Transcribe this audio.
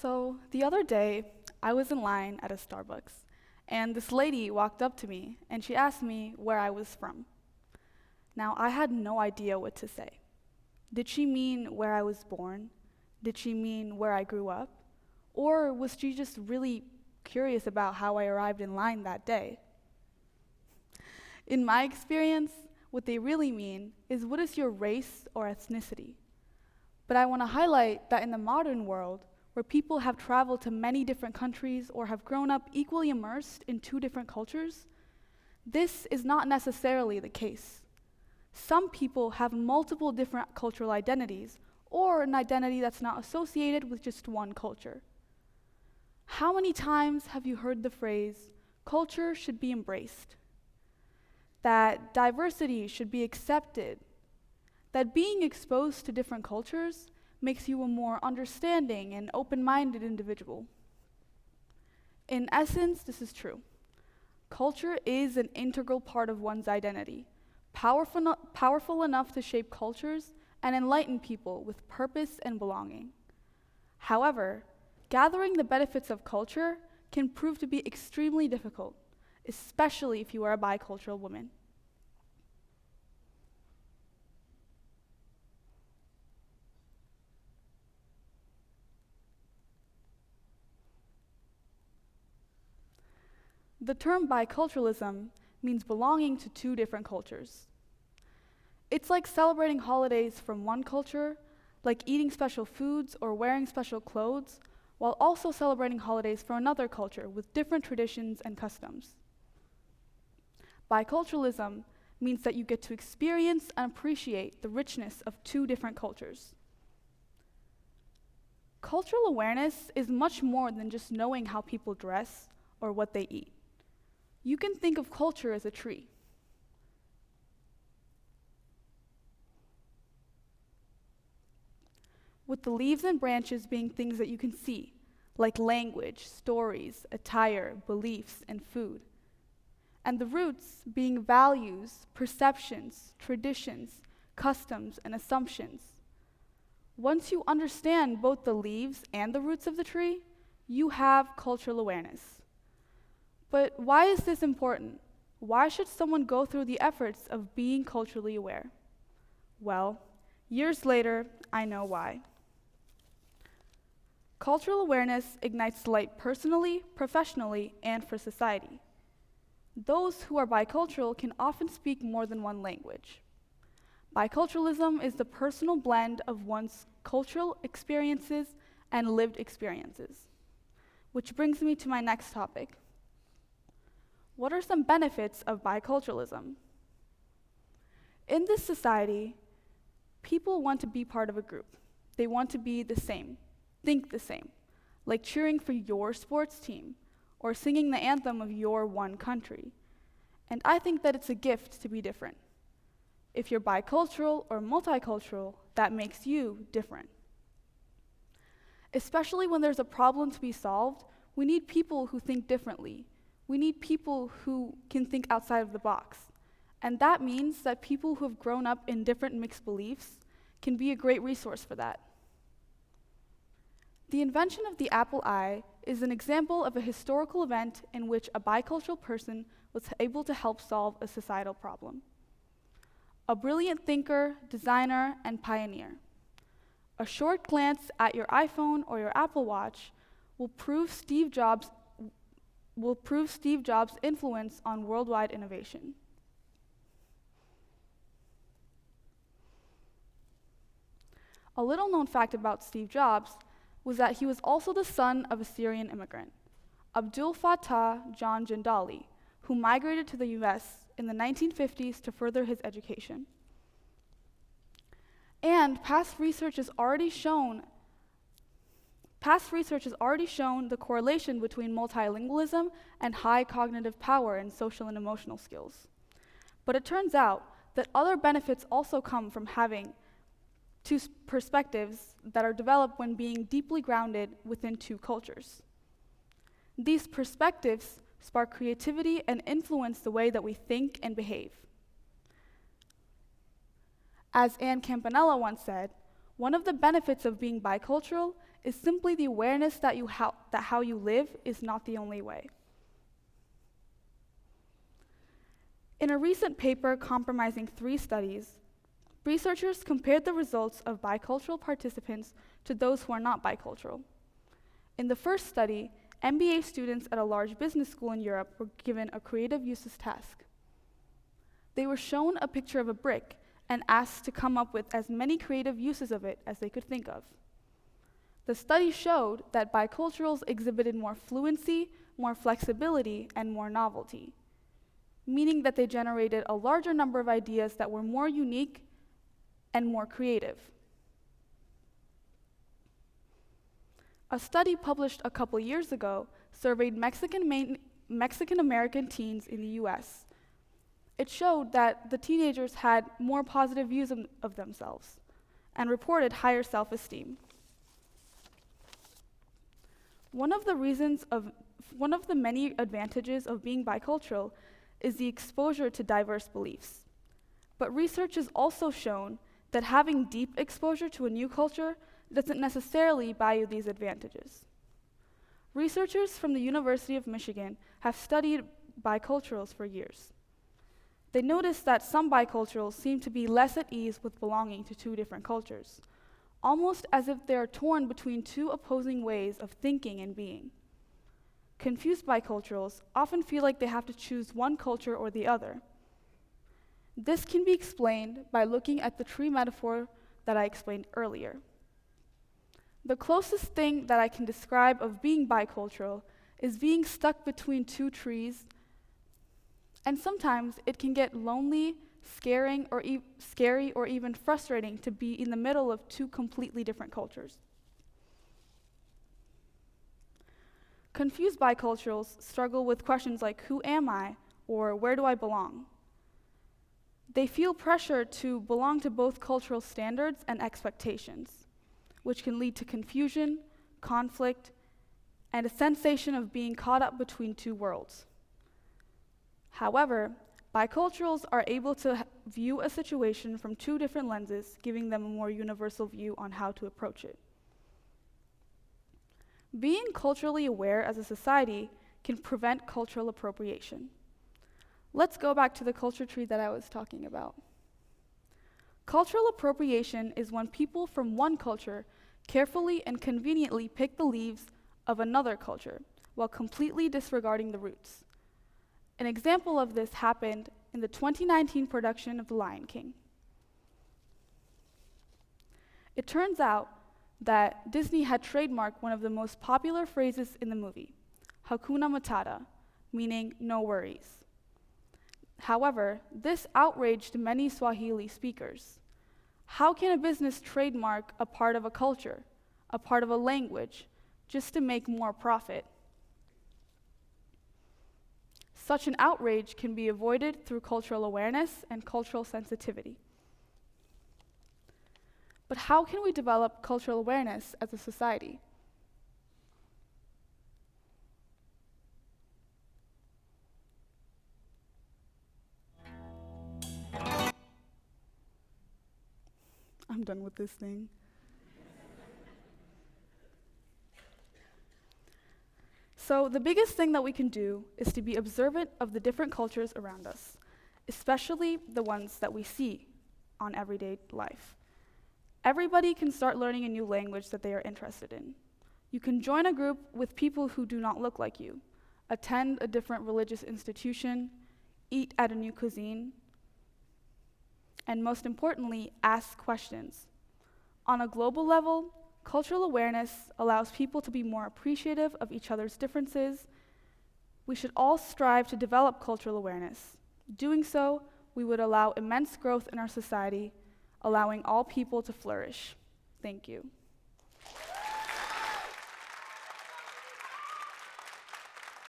So the other day, I was in line at a Starbucks, and this lady walked up to me and she asked me where I was from. Now, I had no idea what to say. Did she mean where I was born? Did she mean where I grew up? Or was she just really curious about how I arrived in line that day? In my experience, what they really mean is what is your race or ethnicity? But I want to highlight that in the modern world, where people have traveled to many different countries or have grown up equally immersed in two different cultures, this is not necessarily the case. Some people have multiple different cultural identities, or an identity that's not associated with just one culture. How many times have you heard the phrase, culture should be embraced? That diversity should be accepted? That being exposed to different cultures makes you a more understanding and open-minded individual? In essence, this is true. Culture is an integral part of one's identity, powerful enough to shape cultures and enlighten people with purpose and belonging. However, gathering the benefits of culture can prove to be extremely difficult, especially if you are a bicultural woman. The term biculturalism means belonging to two different cultures. It's like celebrating holidays from one culture, like eating special foods or wearing special clothes, while also celebrating holidays for another culture with different traditions and customs. Biculturalism means that you get to experience and appreciate the richness of two different cultures. Cultural awareness is much more than just knowing how people dress or what they eat. You can think of culture as a tree. With the leaves and branches being things that you can see, like language, stories, attire, beliefs, and food. And the roots being values, perceptions, traditions, customs, and assumptions. Once you understand both the leaves and the roots of the tree, you have cultural awareness. But why is this important? Why should someone go through the efforts of being culturally aware? Well, years later, I know why. Cultural awareness ignites light personally, professionally, and for society. Those who are bicultural can often speak more than one language. Biculturalism is the personal blend of one's cultural experiences and lived experiences. Which brings me to my next topic. What are some benefits of biculturalism? In this society, people want to be part of a group. They want to be the same, think the same, like cheering for your sports team or singing the anthem of your one country. And I think that it's a gift to be different. If you're bicultural or multicultural, that makes you different. Especially when there's a problem to be solved, we need people who think differently. We need people who can think outside of the box. And that means that people who have grown up in different mixed beliefs can be a great resource for that. The invention of the Apple I is an example of a historical event in which a bicultural person was able to help solve a societal problem. A brilliant thinker, designer, and pioneer. A short glance at your iPhone or your Apple Watch will prove Steve Jobs' influence on worldwide innovation. A little known fact about Steve Jobs was that he was also the son of a Syrian immigrant, Abdul Fattah John Jindali, who migrated to the US in the 1950s to further his education. And past research has already shown the correlation between multilingualism and high cognitive power in social and emotional skills. But it turns out that other benefits also come from having two perspectives that are developed when being deeply grounded within two cultures. These perspectives spark creativity and influence the way that we think and behave. As Anne Campanella once said, One of the benefits of being bicultural is simply the awareness that how you live is not the only way. In a recent paper comprising 3 studies, researchers compared the results of bicultural participants to those who are not bicultural. In the first study, MBA students at a large business school in Europe were given a creative uses task. They were shown a picture of a brick and asked to come up with as many creative uses of it as they could think of. The study showed that biculturals exhibited more fluency, more flexibility, and more novelty, meaning that they generated a larger number of ideas that were more unique and more creative. A study published a couple years ago surveyed Mexican American teens in the US. It showed that the teenagers had more positive views of themselves and reported higher self-esteem. One of the many advantages of being bicultural is the exposure to diverse beliefs. But research has also shown that having deep exposure to a new culture doesn't necessarily buy you these advantages. Researchers from the University of Michigan have studied biculturals for years. They noticed that some biculturals seem to be less at ease with belonging to 2 different cultures, almost as if they are torn between 2 opposing ways of thinking and being. Confused biculturals often feel like they have to choose one culture or the other. This can be explained by looking at the tree metaphor that I explained earlier. The closest thing that I can describe of being bicultural is being stuck between 2 trees, and sometimes it can get lonely, scary, or even frustrating to be in the middle of 2 completely different cultures. Confused biculturals struggle with questions like, who am I, or where do I belong? They feel pressure to belong to both cultural standards and expectations, which can lead to confusion, conflict, and a sensation of being caught up between 2 worlds. However, biculturals are able to view a situation from 2 different lenses, giving them a more universal view on how to approach it. Being culturally aware as a society can prevent cultural appropriation. Let's go back to the culture tree that I was talking about. Cultural appropriation is when people from one culture carefully and conveniently pick the leaves of another culture while completely disregarding the roots. An example of this happened in the 2019 production of The Lion King. It turns out that Disney had trademarked one of the most popular phrases in the movie, Hakuna Matata, meaning no worries. However, this outraged many Swahili speakers. How can a business trademark a part of a culture, a part of a language, just to make more profit? Such an outrage can be avoided through cultural awareness and cultural sensitivity. But how can we develop cultural awareness as a society? I'm done with this thing. So the biggest thing that we can do is to be observant of the different cultures around us, especially the ones that we see on everyday life. Everybody can start learning a new language that they are interested in. You can join a group with people who do not look like you, attend a different religious institution, eat at a new cuisine, and most importantly, ask questions. On a global level, cultural awareness allows people to be more appreciative of each other's differences. We should all strive to develop cultural awareness. Doing so, we would allow immense growth in our society, allowing all people to flourish. Thank you.